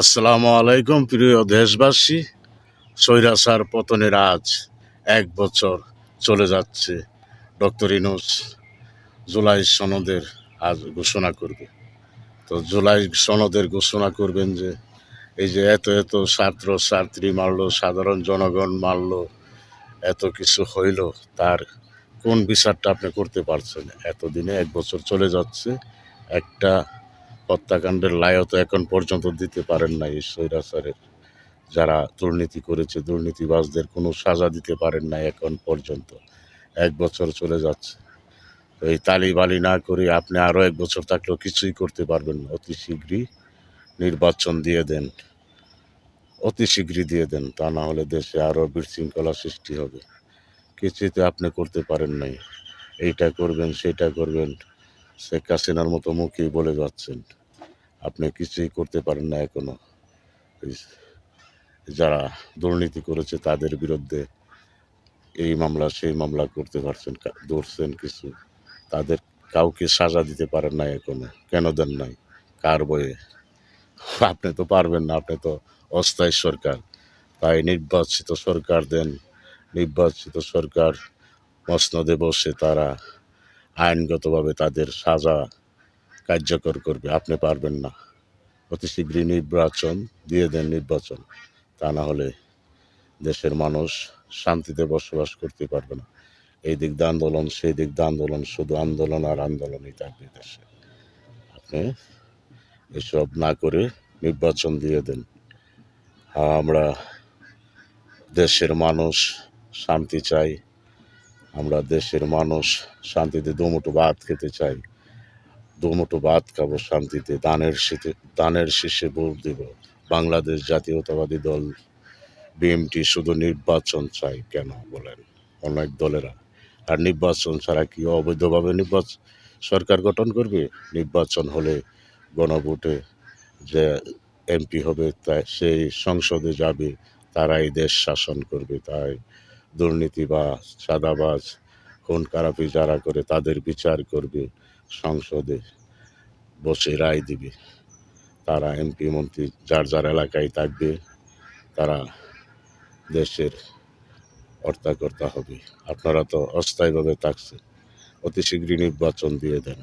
আসসালামু আলাইকুম প্রিয় দেশবাসী। স্বৈরাচার পতনের আজ 1 বছর চলে যাচ্ছে। ডক্টর ইউনূস জুলাই সনদের আজ ঘোষণা করবে। তো জুলাই সনদের ঘোষণা করবেন যে এই যে এত এত ছাত্র ছাত্রী মারলো, সাধারণ জনগণ মারলো, এত কিছু হইল, তার কোন বিচারটা আপনি করতে পারছেন? এতদিনে 1 বছর চলে যাচ্ছে, একটা হত্যাকাণ্ডের লায়ও তো এখন পর্যন্ত দিতে পারেন নাই। এই স্বৈরাচারের যারা দুর্নীতি করেছে, দুর্নীতিবাজদের কোনো সাজা দিতে পারেন না এখন পর্যন্ত। 1 বছর চলে যাচ্ছে। তো এই তালিবালি না করে আপনি আরও 1 বছর থাকলেও কিছুই করতে পারবেন না। অতি শীঘ্রই নির্বাচন দিয়ে দেন, অতি শীঘ্রই দিয়ে দেন, তা না হলে দেশে আরও বিশৃঙ্খলা সৃষ্টি হবে। কিছুই তো আপনি করতে পারেন নাই। এইটা করবেন, সেটা করবেন, শেখ হাসিনার মতো মুখেই বলে যাচ্ছেন। আপনি কিছুই করতে পারেন না এখনো। এই যারা দুর্নীতি করেছে তাদের বিরুদ্ধে এই মামলা সেই মামলা করতে পারছেন, ধরছেন কিছু, তাদের কাউকে সাজা দিতে পারেন নাই এখনো। কেন দেন নাই? কার বয়ে? আপনি তো পারবেন না, আপনি তো অস্থায়ী সরকার। তাই নির্বাচিত সরকার দেন। নির্বাচিত সরকার মসনদে বসে তারা আইনগতভাবে তাদের সাজা কার্যকর করবে। আপনি পারবেন না। অতি শীঘ্রই নির্বাচন দিয়ে দেন, নির্বাচন। তা না হলে দেশের মানুষ শান্তিতে বসবাস করতে পারবে না। এই দিক দিয়ে আন্দোলন, সেই দিক দিয়ে আন্দোলন, শুধু আন্দোলন আর আন্দোলনই থাকবে দেশে। আপনি এসব না করে নির্বাচন দিয়ে দেন। আমরা দেশের মানুষ শান্তি চাই। আমরা দেশের মানুষ শান্তিতে দুমুঠো ভাত খেতে চাই। দুমুঠো ভাত খাবো শান্তিতে, ধানের শীষে ভোট দেব। বাংলাদেশ জাতীয়তাবাদী দল বিএনপি শুধু নির্বাচন চাই। কেন বলেন? অনেক দলেরা আর নির্বাচন ছাড়া কি অবৈধভাবে সরকার গঠন করবে? নির্বাচন হলে গণভোটে যে এমপি হবে তাই সেই সংসদে যাবে, তারাই দেশ শাসন করবে। তাই দুর্নীতিবাজ, চাঁদাবাজ, খুন খারাপি যারা করে তাদের বিচার করবে, সংসদে বসে রায় দিবে। তারা এমপি মন্ত্রী যার যার এলাকায় থাকবে, তারা দেশের কর্তা হবে। আপনারা তো অস্থায়ীভাবে থাকছেন। অতি শীঘ্রই নির্বাচন দিয়ে দেন।